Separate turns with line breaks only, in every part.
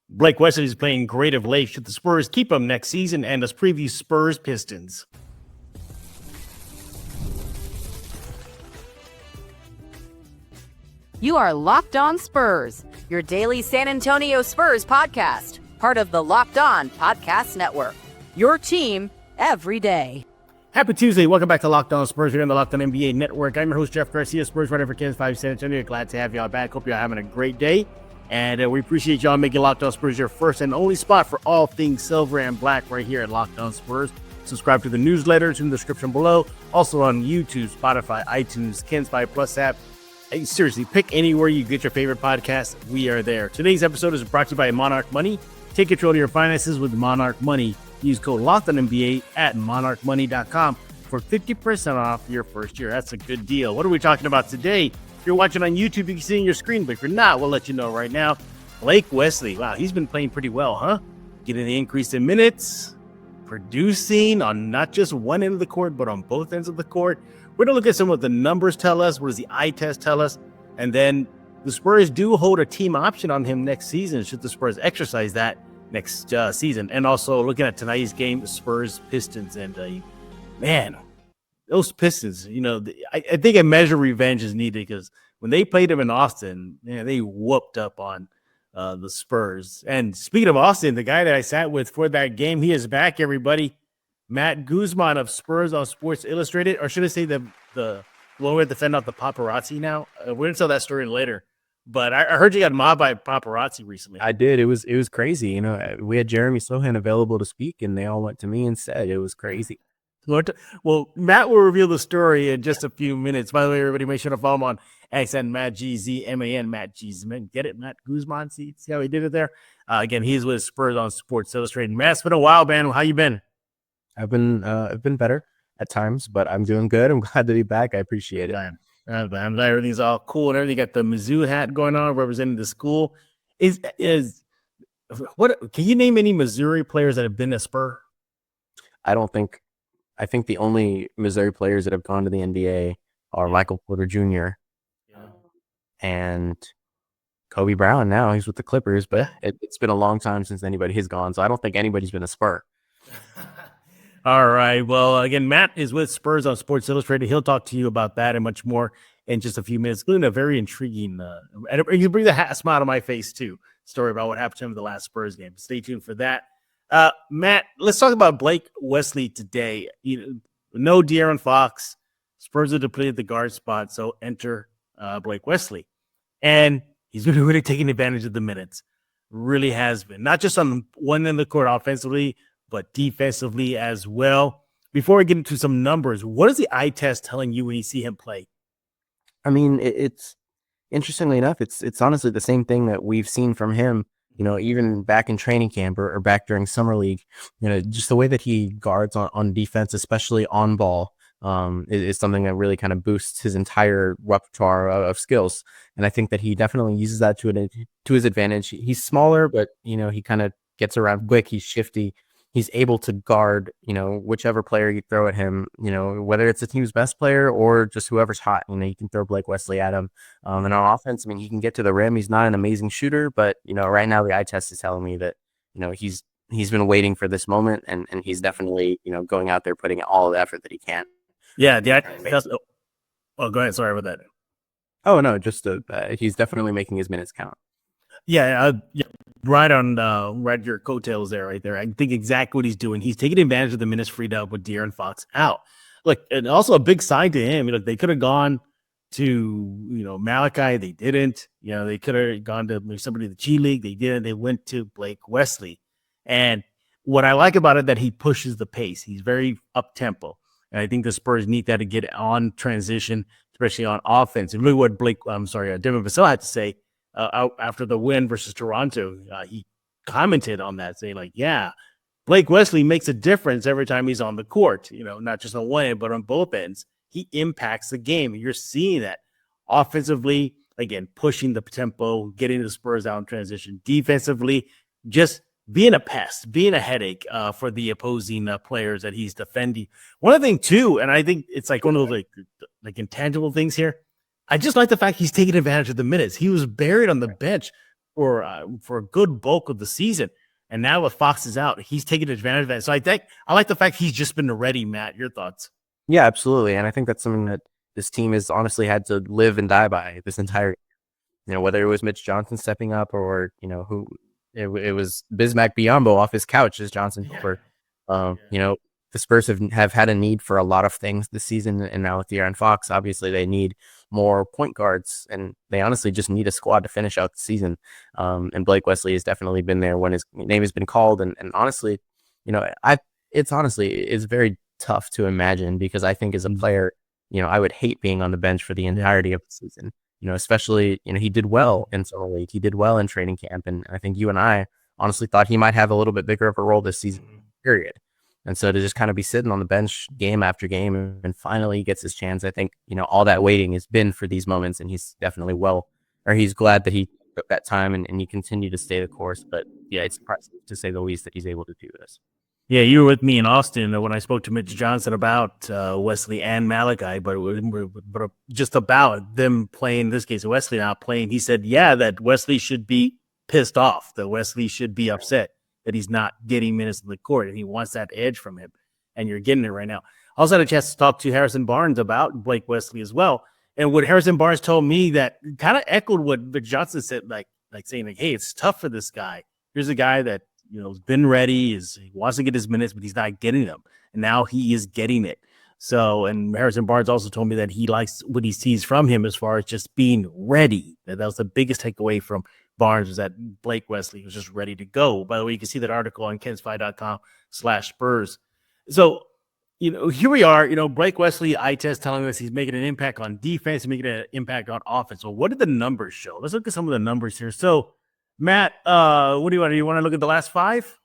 Blake Wesley is playing great of late. Should the Spurs keep him next season? And let's preview Spurs Pistons.
You are Locked On Spurs, your daily San Antonio Spurs podcast, part of the Locked On Podcast Network. Your team every day.
Happy Tuesday. Welcome back to Locked On Spurs here on the Locked On NBA Network. I'm your host, Jeff Garcia, Spurs writer for Kansas 5 San Antonio. Glad to have y'all back. Hope you're having a great day. And we appreciate y'all making Locked On Spurs your first and only spot for all things silver and black right here at Locked On Spurs. Subscribe to the newsletters in the description below. Also on YouTube, Spotify, iTunes, Kens 5 Plus app. Hey, seriously, pick anywhere you get your favorite podcast. We are there. Today's episode is brought to you by Monarch Money. Take control of your finances with Monarch Money. Use code LOCKEDONNBA at monarchmoney.com for 50% off your first year. That's a good deal. What are we talking about today? If you're watching on YouTube, you can see on your screen, but if you're not, we'll let you know right now. Blake Wesley. Wow, he's been playing pretty well, huh? Getting the increase in minutes, producing on not just one end of the court, but on both ends of the court. We're going to look at some of the numbers tell us. What does the eye test tell us? And then the Spurs do hold a team option on him next season. Should the Spurs exercise that next season? And also looking at tonight's game, the Spurs Pistons. And man, those Pistons, I think a measure of revenge is needed because when they played them in Austin, they whooped up on the Spurs. And speaking of Austin, the guy that I sat with for that game, he is back, everybody. Matt Guzman of Spurs on Sports Illustrated, or should I say the one way to defend off the paparazzi now? We're going to tell that story later. But I heard you got mobbed by paparazzi recently.
I did. It was crazy. We had Jeremy Sohan available to speak, and they all went to me and said it was crazy.
Well, Matt will reveal the story in just a few minutes. By the way, everybody, make sure to follow him on X and Matt GZMAN, Matt Guzman. Get it, Matt Guzman? See how he did it there? Again, he's with Spurs on Sports Illustrated. Matt, it's been a while, man. How you been?
I've been better at times, but I'm doing good. I'm glad to be back. I appreciate it.
I'm glad everything's all cool and everything. Got the Mizzou hat going on, representing the school. What? Can you name any Missouri players that have been a Spur?
I think the only Missouri players that have gone to the NBA are Michael Porter Jr. and Kobe Brown. Now he's with the Clippers, but it's been a long time since anybody has gone, so I don't think anybody's been a Spur.
All right. Well, again, Matt is with Spurs on Sports Illustrated. He'll talk to you about that and much more in just a few minutes, including a very intriguing, and you bring the smile to my face too, story about what happened to him in the last Spurs game. Stay tuned for that. Matt, let's talk about Blake Wesley today. No De'Aaron Fox. Spurs have depleted the guard spot, so enter Blake Wesley. And he's been really taking advantage of the minutes. Really has been. Not just on one end of the court offensively, but defensively as well. Before we get into some numbers, what is the eye test telling you when you see him play?
I mean, it's interestingly enough, it's honestly the same thing that we've seen from him, even back in training camp or back during summer league. Just the way that he guards on defense, especially on ball, is something that really kind of boosts his entire repertoire of skills. And I think that he definitely uses that to his advantage. He's smaller, but he kind of gets around quick. He's shifty. He's able to guard, whichever player you throw at him, whether it's the team's best player or just whoever's hot. You can throw Blake Wesley at him. And on offense, I mean, he can get to the rim. He's not an amazing shooter, but, right now the eye test is telling me that, he's been waiting for this moment and he's definitely, going out there putting all the effort that he can.
Yeah. Go ahead. Sorry about that.
Oh, no, just he's definitely making his minutes count.
Yeah, right on your coattails there, right there. I think exactly what he's doing. He's taking advantage of the minutes freed up with De'Aaron Fox out. Look, and also a big sign to him. Look, they could have gone to Malachi. They didn't. They could have gone to somebody in the G League. They didn't. They went to Blake Wesley. And what I like about it that he pushes the pace. He's very up tempo, and I think the Spurs need that to get on transition, especially on offense. And really, what Devin Vassell had to say. After the win versus Toronto, he commented on that, saying Blake Wesley makes a difference every time he's on the court, not just on one end, but on both ends. He impacts the game. You're seeing that offensively, again, pushing the tempo, getting the Spurs out in transition. Defensively, just being a pest, being a headache for the opposing players that he's defending. One other thing, too, and I think it's like one of those intangible things here, I just like the fact he's taking advantage of the minutes. He was buried on the bench for a good bulk of the season. And now with Fox is out, he's taking advantage of that. So I like the fact he's just been ready, Matt. Your thoughts?
Yeah, absolutely. And I think that's something that this team has honestly had to live and die by this entire, whether it was Mitch Johnson stepping up or, it was Bismack Biyombo off his couch as Johnson. The Spurs have had a need for a lot of things this season. And now with De'Aaron Fox, obviously they need more point guards, and they honestly just need a squad to finish out the season. And Blake Wesley has definitely been there when his name has been called. And honestly, it's very tough to imagine, because I think as a player, I would hate being on the bench for the entirety of the season. Especially, he did well in summer league, he did well in training camp, and I think you and I honestly thought he might have a little bit bigger of a role this season, period. And so to just kind of be sitting on the bench game after game and finally gets his chance, I think, all that waiting has been for these moments, and he's definitely he's glad that he took that time and he continued to stay the course. But yeah, it's impressive to say the least that he's able to do this.
Yeah, you were with me in Austin when I spoke to Mitch Johnson about Wesley and Malachi, but just about them playing, in this case, Wesley not playing. He said, that Wesley should be pissed off, that Wesley should be upset that he's not getting minutes in the court, and he wants that edge from him, and you're getting it right now. I also had a chance to talk to Harrison Barnes about Blake Wesley as well, and what Harrison Barnes told me that kind of echoed what Mitch Johnson said, like saying, hey, it's tough for this guy. Here's a guy that has been ready, he wants to get his minutes, but he's not getting them. And now he is getting it. So, and Harrison Barnes also told me that he likes what he sees from him as far as just being ready. That was the biggest takeaway from Barnes, was that Blake Wesley was just ready to go. By the way, you can see that article on kensfi.com/Spurs. So, here we are, Blake Wesley, eye test telling us he's making an impact on defense, making an impact on offense. So what did the numbers show? Let's look at some of the numbers here. So, Matt, what do you want? Do you want to look at the last five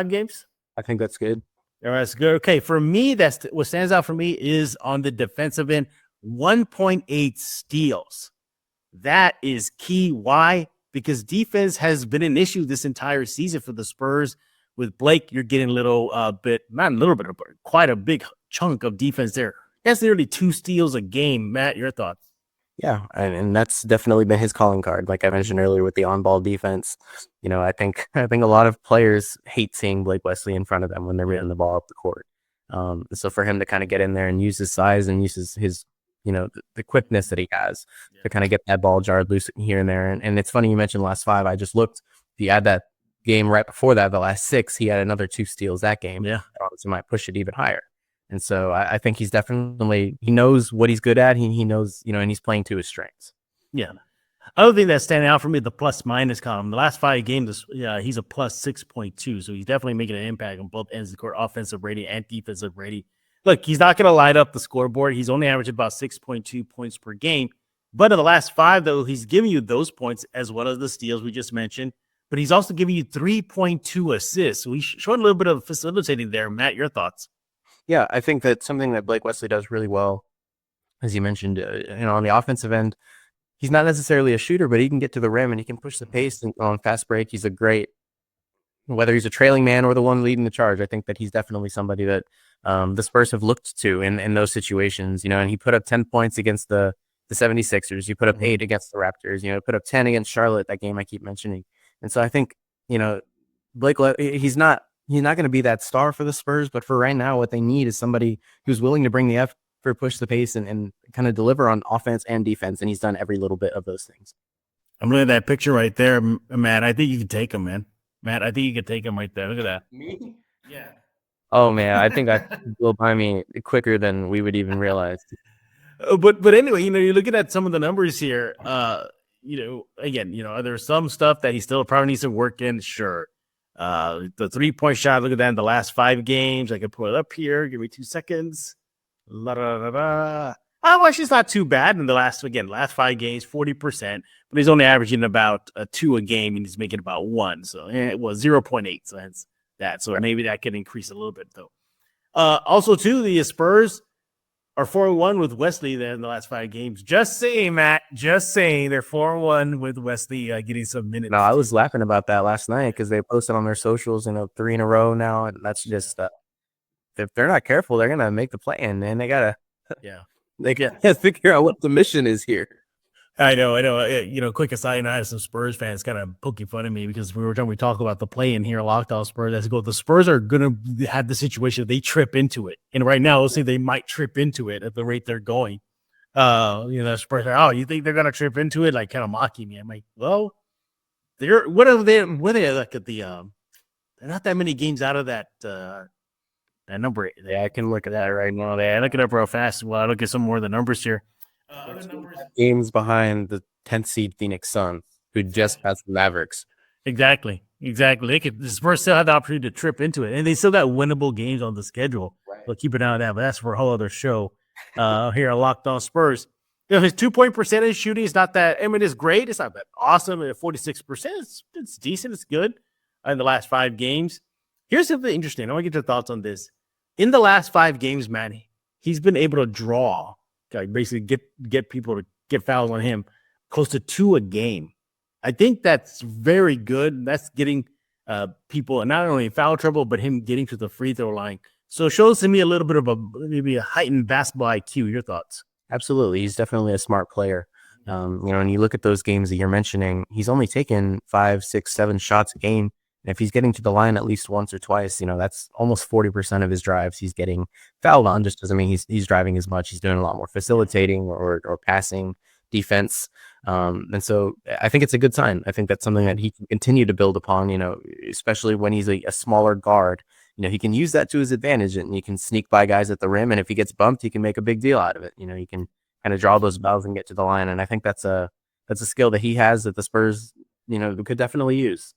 games?
I think that's good.
All right, that's good. Okay, for me, that's what stands out for me is on the defensive end, 1.8 steals. That is key. Why? Because defense has been an issue this entire season for the Spurs. With Blake, you're getting quite a big chunk of defense there. That's nearly 2 steals a game. Matt, your thoughts?
Yeah, and that's definitely been his calling card. Like I mentioned earlier with the on-ball defense, I think a lot of players hate seeing Blake Wesley in front of them when they're getting the ball up the court. So for him to kind of get in there and use his size and use his the quickness that he has to kind of get that ball jarred loose here and there. And it's funny you mentioned last 5. I just looked. If you add that game right before that, the last 6, he had another 2 steals that game.
Yeah,
obviously might push it even higher. And so I think he's definitely, he knows what he's good at. He knows, and he's playing to his strengths.
Yeah. Other thing that's standing out for me, the plus minus column. The last 5 games, he's a plus 6.2. So he's definitely making an impact on both ends of the court, offensive rating and defensive rating. Look, he's not going to light up the scoreboard. He's only averaged about 6.2 points per game. But in the last 5, though, he's giving you those points as well as the steals we just mentioned. But he's also giving you 3.2 assists. So he's showing a little bit of facilitating there. Matt, your thoughts?
Yeah, I think that's something that Blake Wesley does really well. As you mentioned, on the offensive end, he's not necessarily a shooter, but he can get to the rim and he can push the pace. And on fast break, he's a great, whether he's a trailing man or the one leading the charge, I think that he's definitely somebody that the Spurs have looked to in those situations. And he put up 10 points against the 76ers. You put up 8 against the Raptors. Put up 10 against Charlotte, that game I keep mentioning. And so I think, Blake, he's not going to be that star for the Spurs, but for right now, what they need is somebody who's willing to bring the effort, push the pace, and kind of deliver on offense and defense. And he's done every little bit of those things.
I'm looking at that picture right there, Matt. I think you can take him, man. Matt, I think you can take him right there. Look at that.
Me?
Yeah.
Oh, man. I think I will buy me quicker than we would even realize.
But anyway, you're looking at some of the numbers here. Again, there's some stuff that he still probably needs to work in. Sure. The 3-point shot, look at that in the last 5 games. I can pull it up here. Give me 2 seconds. Actually, it's not too bad in the last 5 games, 40%, but he's only averaging about 2 a game and he's making about 1. So it was 0.8. So that's that. So maybe that could increase a little bit though. Also too, the Spurs are 4-1 with Wesley there in the last 5 games. Just saying, Matt. Just saying, they're 4-1 with Wesley getting some minutes.
No, I was laughing about that last night because they posted on their socials, 3 in a row now, and that's just if they're not careful, they're gonna make the play, and they gotta figure out what the mission is here.
I know. Quick aside, I had some Spurs fans kind of poking fun at me because we talk about the play in here, lockdown Spurs. I go, the Spurs are gonna have the situation if they trip into it, and right now, let's say they might trip into it at the rate they're going. The Spurs are, you think they're gonna trip into it? Like kind of mocking me. I'm like, well, they're what are they? What are they like at the? They're not that many games out of that number. Yeah, I can look at that right now. I look it up real fast. Well, I look at some more of the numbers here. Other numbers.
Games behind the 10th seed Phoenix Suns, who just passed the Mavericks.
Exactly. The Spurs still have the opportunity to trip into it, and they still got winnable games on the schedule. Right. So keep an eye on that. But that's for a whole other show. Here on Locked On Spurs, his 2-point percentage shooting is not that. I mean, it's great. It's not that awesome. At 46%, it's decent. It's good in the last 5 games. Here's something interesting. I want to get your thoughts on this. In the last 5 games, man, he's been able to draw, basically get people to get fouls on him close to 2 a game. I think that's very good. That's getting people not only in foul trouble, but him getting to the free throw line. So it shows to me a little bit of maybe a heightened basketball IQ. Your thoughts?
Absolutely. He's definitely a smart player. And you look at those games that you're mentioning, he's only taken 5, 6, 7 shots a game. And if he's getting to the line at least once or twice, that's almost 40% of his drives he's getting fouled on. Just doesn't mean he's driving as much. He's doing a lot more facilitating or passing, defense. And so I think it's a good sign. I think that's something that he can continue to build upon, especially when he's a smaller guard. He can use that to his advantage, and he can sneak by guys at the rim. And if he gets bumped, he can make a big deal out of it. He can kind of draw those fouls and get to the line. And I think that's a skill that he has that the Spurs, could definitely use.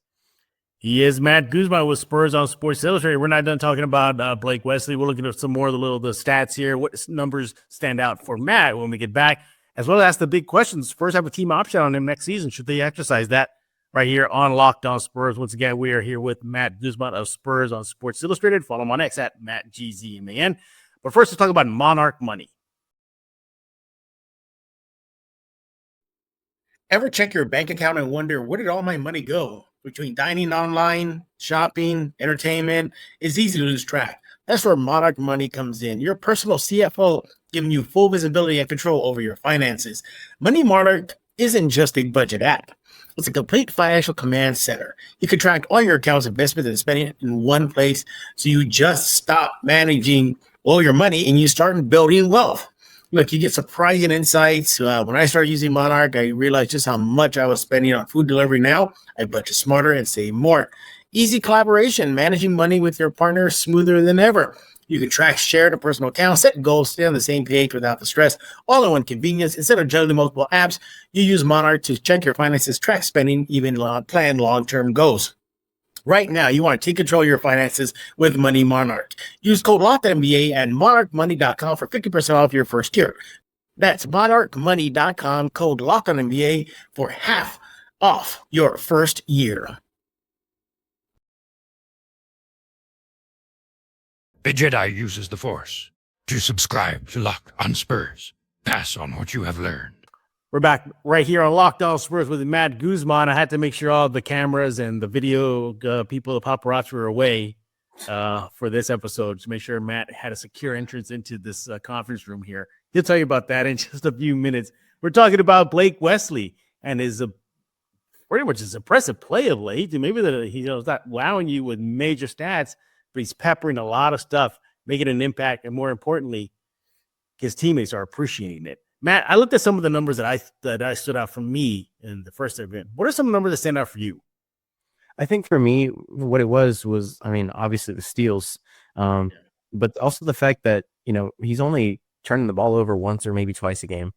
He is Matt Guzman with Spurs on Sports Illustrated. We're not done talking about Blake Wesley. We're looking at some more of the stats here. What numbers stand out for Matt when we get back, as well as ask the big questions. Spurs have a team option on him next season. Should they exercise that? Right here on Locked On Spurs. Once again, we are here with Matt Guzman of Spurs on Sports Illustrated. Follow him on X at MattGZMAN. But first, let's talk about Monarch Money. Ever check your bank account and wonder, where did all my money go? Between dining online, shopping, entertainment, it's easy to lose track. That's where Monarch Money comes in. Your personal CFO, giving you full visibility and control over your finances. Money Monarch isn't just a budget app. It's a complete financial command center. You can track all your accounts, investments, and spending in one place, so you just stop managing all your money and you start building wealth. Look, you get surprising insights. When I started using Monarch, I realized just how much I was spending on food delivery. Now I budget smarter and save more. Easy collaboration, managing money with your partner smoother than ever. You can track shared or personal accounts, set goals, stay on the same page without the stress, all in one convenience. Instead of juggling multiple apps, you use Monarch to check your finances, track spending, even plan long-term goals. Right now, you want to take control of your finances with Money Monarch. Use code LOCKEDONNBA at monarchmoney.com for 50% off your first year. That's monarchmoney.com, code LOCKEDONNBA for half off your first year.
A Jedi uses the Force. To subscribe to Locked On Spurs, pass on what you have learned.
We're back right here on Locked On Spurs with Matt Guzman. I had to make sure all the cameras and the video people, the paparazzi, were away for this episode to make sure Matt had a secure entrance into this conference room here. He'll tell you about that in just a few minutes. We're talking about Blake Wesley and his pretty much his impressive play of late. And maybe he's not wowing you with major stats, but he's peppering a lot of stuff, making an impact, and more importantly, his teammates are appreciating it. Matt, I looked at some of the numbers that I stood out for me in the first event. What are some numbers that stand out for you?
I think for me, what it was, obviously the steals, but also the fact that, he's only turning the ball over once or maybe twice a game.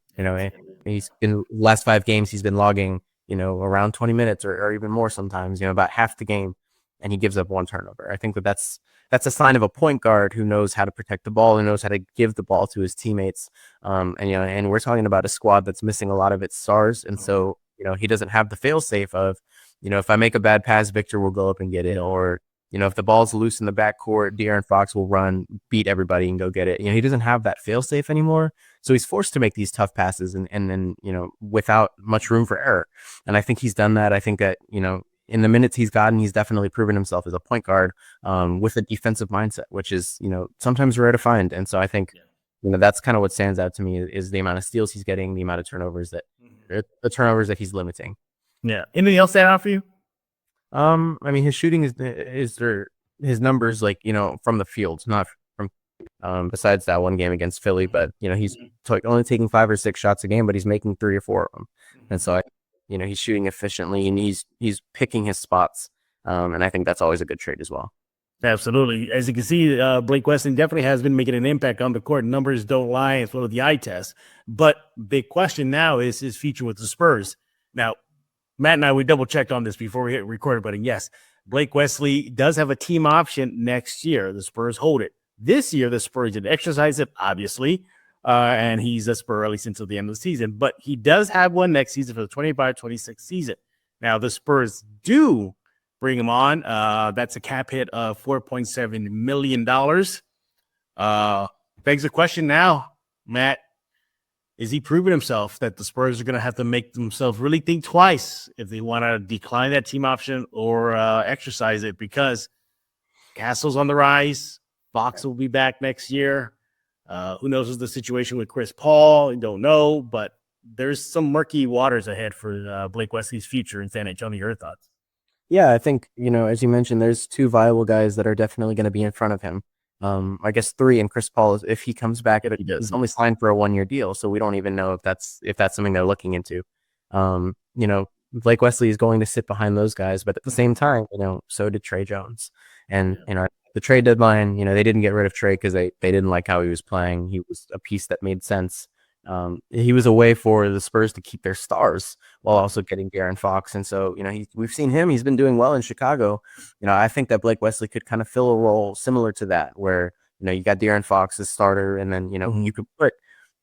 He's in last 5 games, he's been logging, around 20 minutes or even more sometimes, about half the game, and he gives up 1 turnover. I think that's a sign of a point guard who knows how to protect the ball, who knows how to give the ball to his teammates. And we're talking about a squad that's missing a lot of its stars. And so, he doesn't have the fail safe of, if I make a bad pass, Victor will go up and get it. Or, if the ball's loose in the backcourt, De'Aaron Fox will run, beat everybody and go get it. He doesn't have that fail safe anymore. So he's forced to make these tough passes and then, without much room for error. And I think he's done that. I think that, in the minutes he's gotten, he's definitely proven himself as a point guard with a defensive mindset, which is, sometimes rare to find. And so I think, that's kind of what stands out to me is the amount of steals he's getting, the amount of turnovers that the turnovers that he's limiting.
Yeah. Anything else stand out for you?
I mean, his shooting his numbers, like, from the field, not from besides that one game against Philly, but he's only taking 5 or 6 shots a game, but he's making 3 or 4 of them, and so he's shooting efficiently and he's picking his spots, and I think that's always a good trade as well.
Absolutely. As you can see, Blake Wesley definitely has been making an impact on the court. Numbers don't lie as well as the eye test. But big question now is his future with the Spurs. Now, Matt and I, we double-checked on this before we hit record, but yes, Blake Wesley does have a team option next year. The Spurs hold it. This year, the Spurs didn't exercise it, obviously, and he's a Spur at least until the end of the season. But he does have one next season for the 25-26 season. Now, the Spurs do bring him on. That's a cap hit of $4.7 million. Begs the question now, Matt, is he proving himself that the Spurs are going to have to make themselves really think twice if they want to decline that team option or exercise it? Because Castle's on the rise. Fox will be back next year. Who knows what's the situation with Chris Paul? Don't know, but there's some murky waters ahead for Blake Wesley's future in San Antonio. Your thoughts?
Yeah, I think, as you mentioned, there's 2 viable guys that are definitely going to be in front of him. I guess 3, and Chris Paul, if he comes back, he's only signed for a 1-year deal, so we don't even know if that's something they're looking into. Blake Wesley is going to sit behind those guys, but at the same time, so did Trey Jones. And the trade deadline, they didn't get rid of Trey because they didn't like how he was playing. He was a piece that made sense. He was a way for the Spurs to keep their stars while also getting De'Aaron Fox. And so, we've seen him. He's been doing well in Chicago. I think that Blake Wesley could kind of fill a role similar to that, where, you got De'Aaron Fox as starter, and then, you could put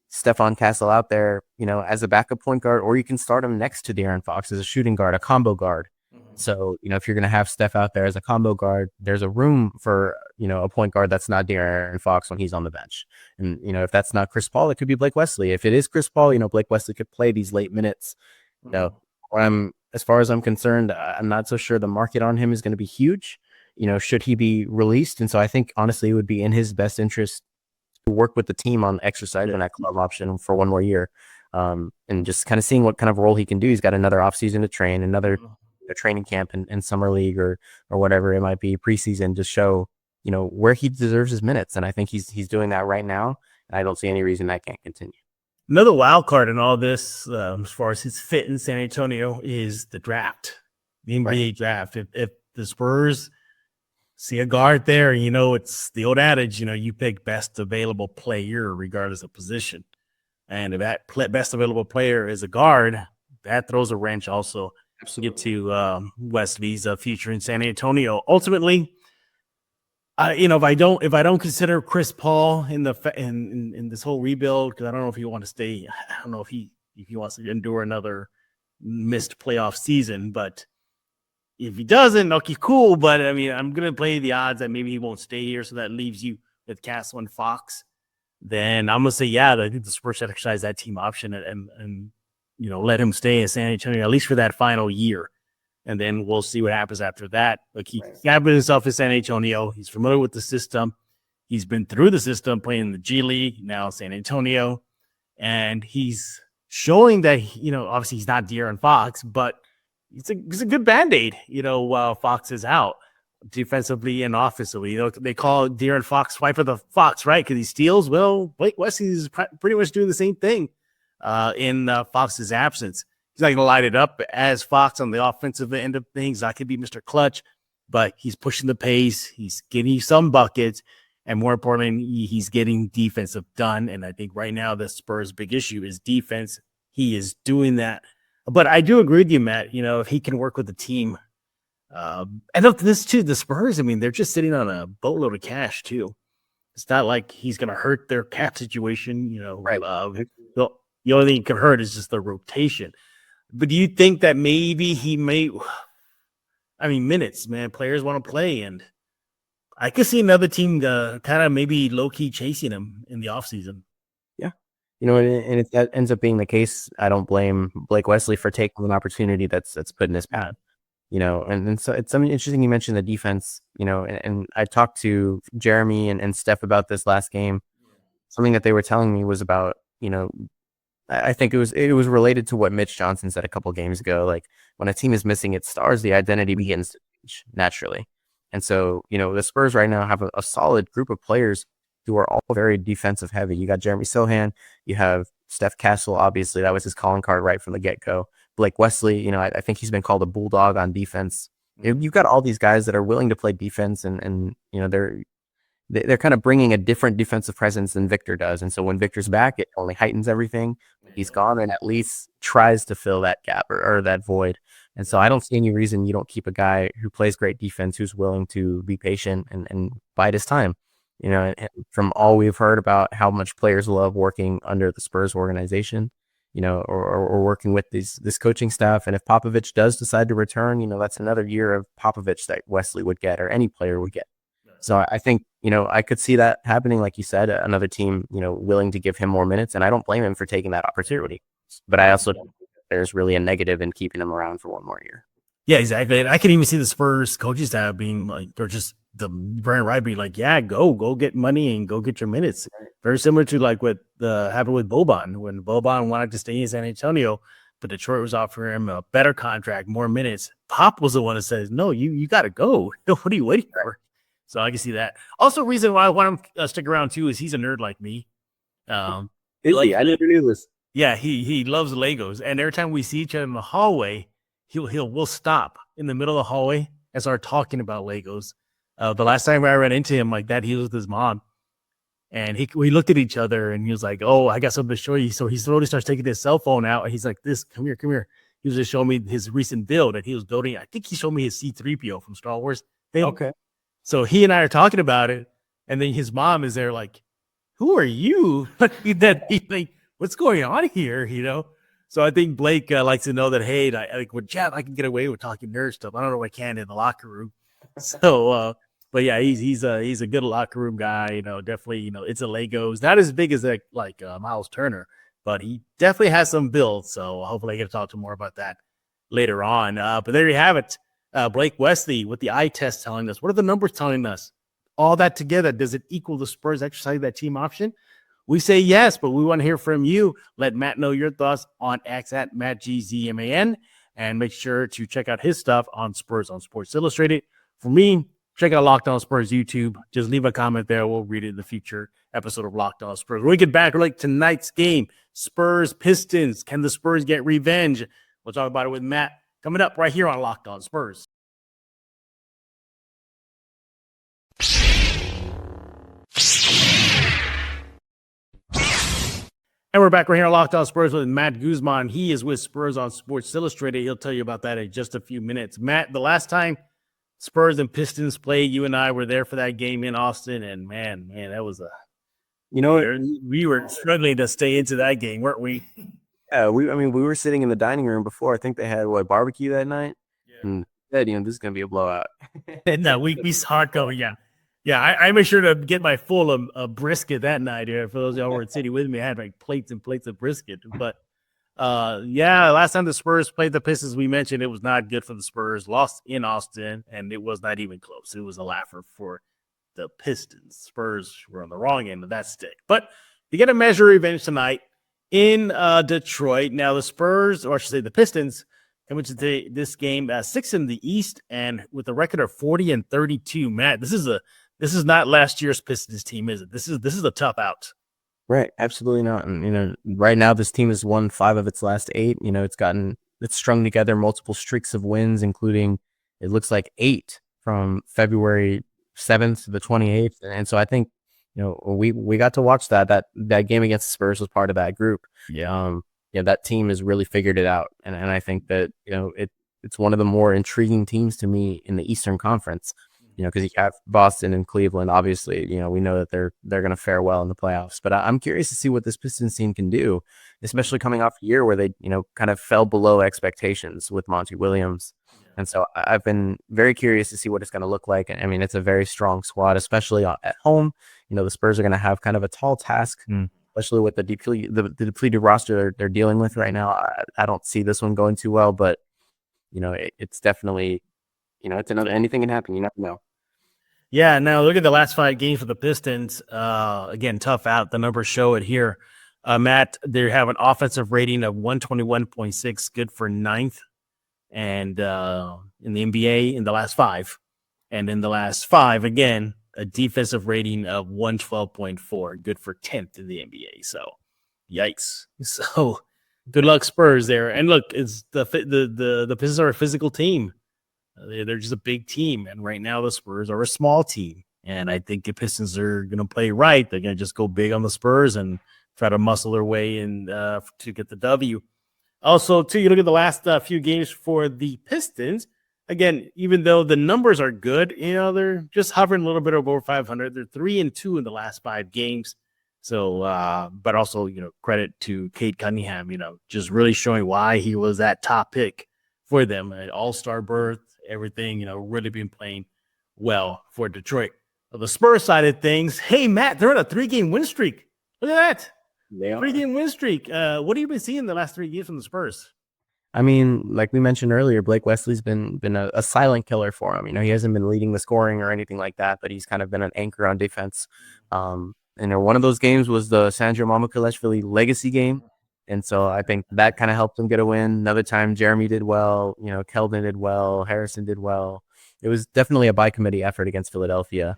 Stephon Castle out there, as a backup point guard, or you can start him next to De'Aaron Fox as a shooting guard, a combo guard. So, if you're going to have Steph out there as a combo guard, there's a room for, a point guard that's not De'Aaron Fox when he's on the bench. And, if that's not Chris Paul, it could be Blake Wesley. If it is Chris Paul, Blake Wesley could play these late minutes. As far as I'm concerned, I'm not so sure the market on him is going to be huge, should he be released. And so I think, honestly, it would be in his best interest to work with the team on exercising that club option for 1 more year, and just kind of seeing what kind of role he can do. He's got another offseason to train, another training camp in summer league or whatever it might be, preseason, to show where he deserves his minutes. And I think he's doing that right now, and I don't see any reason that can't continue.
Another wild card in all this, as far as his fit in San Antonio, is the draft, the NBA draft. If the Spurs see a guard there, it's the old adage, you pick best available player regardless of position. And if that best available player is a guard, that throws a wrench also. Get to Wesley's future in San Antonio. Ultimately, if I don't consider Chris Paul in this whole rebuild, because I don't know if he wants to stay. I don't know if he wants to endure another missed playoff season. But if he doesn't, okay, cool. But I mean, I'm gonna play the odds that maybe he won't stay here, so that leaves you with Castle and Fox. Then I'm gonna say, yeah, I think the Spurs should exercise that team option and let him stay in San Antonio, at least for that final year. And then we'll see what happens after that. Like, he established himself in San Antonio. He's familiar with the system. He's been through the system, playing in the G League, now San Antonio. And he's showing that, obviously he's not De'Aaron Fox, but he's a good Band-Aid, while Fox is out defensively and offensively. They call De'Aaron Fox Swiper the Fox, right? Because he steals. Well, Blake Wesley is pretty much doing the same thing in Fox's absence. He's not going to light it up as Fox on the offensive end of things. That could be Mr. Clutch, but he's pushing the pace. He's getting you some buckets, and more importantly, he's getting defensive done. And I think right now the Spurs' big issue is defense. He is doing that. But I do agree with you, Matt. If he can work with the team, and up to this too, the Spurs, I mean, they're just sitting on a boatload of cash too. It's not like he's going to hurt their cap situation.
Right.
The only thing he can hurt is just the rotation. But do you think that maybe he may? I mean, minutes, man. Players want to play, and I could see another team kind of maybe low key chasing him in the offseason.
Yeah, and if that ends up being the case, I don't blame Blake Wesley for taking an opportunity that's put in his path. And so it's something interesting. You mentioned the defense. And I talked to Jeremy and Steph about this last game. Something that they were telling me was about I think it was related to what Mitch Johnson said a couple games ago. Like when a team is missing its stars, the identity begins to change naturally. And so, the Spurs right now have a solid group of players who are all very defensive heavy. You got Jeremy Sohan, you have Steph Castle, obviously that was his calling card right from the get-go. Blake Wesley, I think he's been called a bulldog on defense. You've got all these guys that are willing to play defense, and they're kind of bringing a different defensive presence than Victor does. And so when Victor's back, it only heightens everything. He's gone and at least tries to fill that gap or that void. And so I don't see any reason you don't keep a guy who plays great defense, who's willing to be patient and bide his time. And from all we've heard about how much players love working under the Spurs organization, or working with this coaching staff. And if Popovich does decide to return, that's another year of Popovich that Wesley would get or any player would get. So I think, I could see that happening, like you said, another team, willing to give him more minutes. And I don't blame him for taking that opportunity. But I also don't think that there's really a negative in keeping him around for one more year.
Yeah, exactly. And I can even see the Spurs coaching staff being like, or just the Brian Wright being like, yeah, go get money and go get your minutes. Very similar to like what happened with Boban, when Boban wanted to stay in San Antonio, but Detroit was offering him a better contract, more minutes. Pop was the one that says, no, you got to go. What are you waiting for? So I can see that. Also, reason why I want him to stick around too is he's a nerd like me.
I never knew this.
Yeah, he loves Legos, and every time we see each other in the hallway, we'll stop in the middle of the hallway and start talking about Legos. The last time I ran into him like that, he was with his mom, and we looked at each other, and he was like, "Oh, I got something to show you." So he slowly starts taking his cell phone out, and he's like, "This, come here." He was just showing me his recent build that he was building. I think he showed me his C-3PO from Star Wars.
Okay.
So he and I are talking about it, and then his mom is there like, "Who are you?" Like, what's going on here? So I think Blake likes to know that, hey, like with Jeff, I can get away with talking nerd stuff. I don't know what I can in the locker room. So, but yeah, he's a good locker room guy. Definitely. It's a Legos, not as big as like Miles Turner, but he definitely has some build. So hopefully I get to talk to him more about that later on. But there you have it. Blake Wesley with the eye test telling us. What are the numbers telling us? All that together, does it equal the Spurs exercising that team option? We say yes, but we want to hear from you. Let Matt know your thoughts on X at MattGZMAN, and make sure to check out his stuff on Spurs on Sports Illustrated. For me, check out Locked On Spurs YouTube. Just leave a comment there. We'll read it in the future episode of Locked On Spurs. When we get back, like tonight's game, Spurs Pistons. Can the Spurs get revenge? We'll talk about it with Matt coming up right here on Locked On Spurs. And we're back right here on Locked On Spurs with Matt Guzman. He is with Spurs on Sports Illustrated. He'll tell you about that in just a few minutes. Matt, the last time Spurs and Pistons played, you and I were there for that game in Austin, and man, that was we were struggling to stay into that game, weren't we?
Yeah, we were sitting in the dining room before. I think they had barbecue that night. Yeah. And said, this is gonna be a blowout.
No, we saw it going. Yeah, I made sure to get my full of brisket that night. For those of y'all who were in city with me, I had like plates and plates of brisket. But last time the Spurs played the Pistons, we mentioned it was not good for the Spurs. Lost in Austin, and it was not even close. It was a laugher for the Pistons. Spurs were on the wrong end of that stick. But you get a measure of revenge tonight in Detroit. Now the Spurs, or I should say the Pistons, coming to this game 6 in the East, and with a record of 40-32. Matt, this is not last year's Pistons team, is it? This is a tough out.
Right, absolutely not. And right now this team has won 5 of its last 8. It's strung together multiple streaks of wins, including it looks like 8 from February 7th to the 28th. And so I think we got to watch that game against the Spurs was part of that group.
Yeah.
That team has really figured it out, and I think that it's one of the more intriguing teams to me in the Eastern Conference. Because you have Boston and Cleveland, obviously, we know that they're going to fare well in the playoffs. But I'm curious to see what this Pistons team can do, especially coming off a year where they, kind of fell below expectations with Monty Williams. And so I've been very curious to see what it's going to look like. I mean, it's a very strong squad, especially at home. The Spurs are going to have kind of a tall task, especially with the depleted roster they're dealing with right now. I don't see this one going too well, but, it's definitely, it's another, anything can happen. You never know.
Yeah, now look at the last 5 games for the Pistons. Again, tough out. The numbers show it here. Matt, they have an offensive rating of 121.6, good for ninth, and in the NBA in the last 5. And in the last 5, again, a defensive rating of 112.4, good for 10th in the NBA. So, yikes. So, good luck Spurs there. And look, it's the Pistons are a physical team. They're just a big team, and right now the Spurs are a small team. And I think the Pistons are going to play right. They're going to just go big on the Spurs and try to muscle their way in to get the W. Also, too, you look at the last few games for the Pistons. Again, even though the numbers are good, they're just hovering a little bit over 500. They're 3-2 in the last 5 games. So, but also, credit to Cade Cunningham, just really showing why he was that top pick for them. An all-star berth, everything, really been playing well for Detroit. On the Spurs side of things, hey, Matt, they're on a 3-game win streak. Look at that. 3-game win streak. What have you been seeing the last 3 games from the Spurs?
I mean, like we mentioned earlier, Blake Wesley's been a silent killer for him. He hasn't been leading the scoring or anything like that, but he's kind of been an anchor on defense. And one of those games was the Sandro Mamukelashvili legacy game. And so I think that kind of helped him get a win. Another time, Jeremy did well. Keldon did well. Harrison did well. It was definitely a by-committee effort against Philadelphia.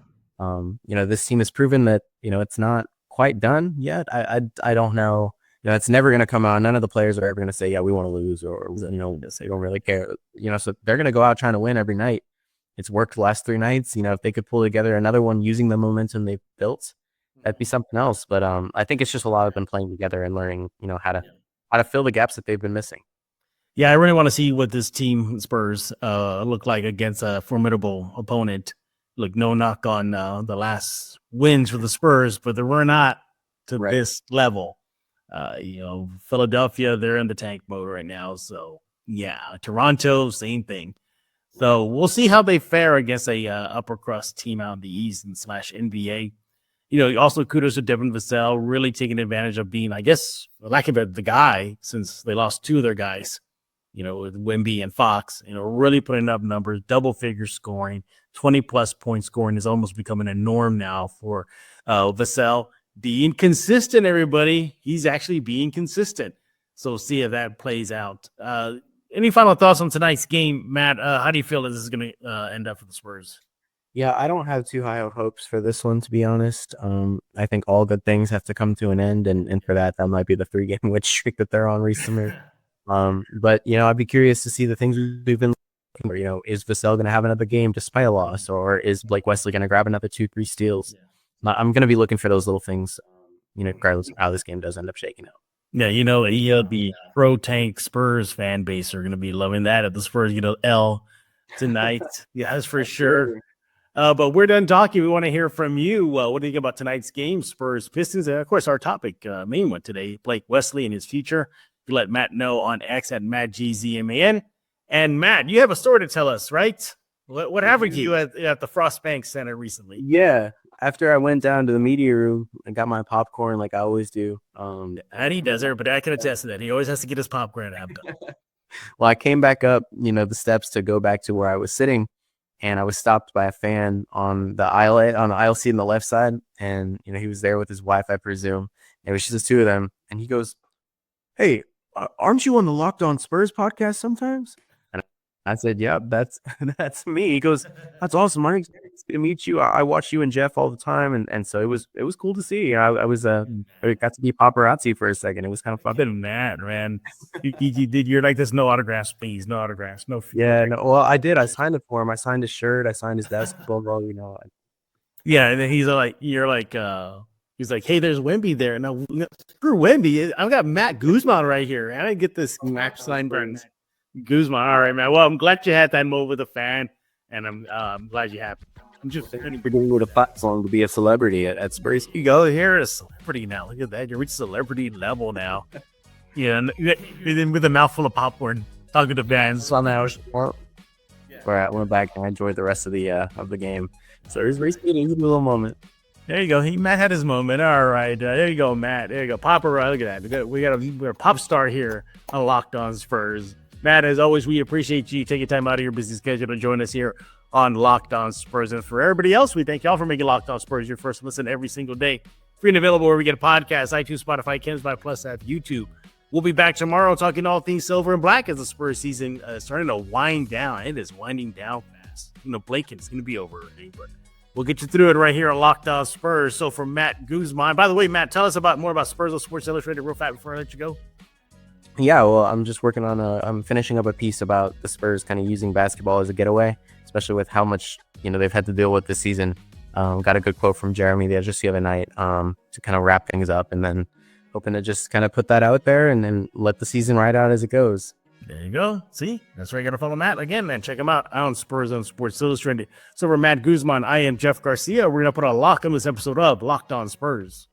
This team has proven that, it's not quite done yet. I don't know. It's never going to come out. None of the players are ever going to say, yeah, we want to lose, or, they don't really care. So they're going to go out trying to win every night. It's worked the last 3 nights. If they could pull together another one using the momentum they've built, that'd be something else. But I think it's just a lot of them playing together and learning, how to fill the gaps that they've been missing.
Yeah, I really want to see what this team Spurs look like against a formidable opponent. Look, no knock on the last wins for the Spurs, but they were not to this level. Philadelphia, they're in the tank mode right now. So, yeah, Toronto, same thing. So we'll see how they fare against a upper crust team out in the East and / NBA. Also kudos to Devin Vassell, really taking advantage of being, I guess, for lack of it, the guy, since they lost 2 of their guys, with Wemby and Fox, really putting up numbers, double figure scoring, 20+ point scoring is almost becoming a norm now for Vassell. Being consistent, everybody. He's actually being consistent. So see if that plays out. Any final thoughts on tonight's game, Matt? How do you feel that this is going to end up for the Spurs?
Yeah, I don't have too high of hopes for this one, to be honest. I think all good things have to come to an end, and for that might be the 3-game win streak that they're on recently. But I'd be curious to see the things we've been looking for. Is Vassell going to have another game despite a loss, or is Blake Wesley going to grab another 2-3 steals? Yeah. I'm going to be looking for those little things, regardless of how this game does end up shaking out.
Yeah, the pro tank Spurs fan base are going to be loving that at the Spurs, L tonight. Yeah, that's for sure. But we're done talking. We want to hear from you. What do you think about tonight's game, Spurs Pistons? And of course, our topic, main one today, Blake Wesley and his future. You let Matt know on X at MattGZMAN. And Matt, you have a story to tell us, right? What happened to you at the Frostbank Center recently?
Yeah. After I went down to the media room and got my popcorn like I always do.
And he does it, but I can attest to that. He always has to get his popcorn out.
Well, I came back up, the steps to go back to where I was sitting, and I was stopped by a fan on the aisle seat on the left side. And, he was there with his wife, I presume. It was just the 2 of them. And he goes, "Hey, aren't you on the Locked On Spurs podcast sometimes?" And I said, "Yeah, that's me." He goes, "That's awesome. I'm excited to meet you. I watch you and Jeff all the time." And so it was cool to see. I got to be paparazzi for a second. It was kind of fun.
I've been mad, man. You're like this. No autographs, please. No autographs. No.
Yeah. No, well, I did. I signed it for him. I signed his shirt. I signed his basketball ball.
Yeah, and then he's like, he's like, "Hey, there's Wemby there." No, screw Wemby. I've got Matt Guzman right here. I didn't get this match sign burns. Guzman. All right, man. Well, I'm glad you had that moment with a fan, and I'm glad you have. I'm just
beginning with a fight song to be a celebrity at Spurs.
You go here, a celebrity now. Look at that. You reach celebrity level now. Yeah, and then with a mouthful of popcorn, talking to fans on the house.
Where I went back and I enjoyed the rest of the game. So it was a little moment.
There you go. Matt had his moment. All right. There you go, Matt. There you go. Look at that. We're a pop star here on Locked On Spurs. Matt, as always, we appreciate you taking time out of your busy schedule to join us here on Locked On Spurs. And for everybody else, we thank y'all for making Locked On Spurs your first listen every single day. Free and available where we get a podcast, iTunes, Spotify, Ken's by Plus app, YouTube. We'll be back tomorrow talking all things silver and black as the Spurs season starting to wind down. It is winding down fast. Blake, it's going to be over already, but we'll get you through it right here on Locked On Spurs. So for Matt Guzman, by the way, Matt, tell us more about Spurs on Sports Illustrated real fast before I let you go.
Yeah, well, I'm just working on I'm finishing up a piece about the Spurs kind of using basketball as a getaway, especially with how much, they've had to deal with this season. Got a good quote from Jeremy there just the other night to kind of wrap things up, and then hoping to just kind of put that out there and then let the season ride out as it goes.
There you go. See, that's where you got to follow Matt again, man. Check him out on Spurs on Sports Illustrated. So for Matt Guzman, I am Jeff Garcia. We're going to put a lock on this episode of Locked On Spurs.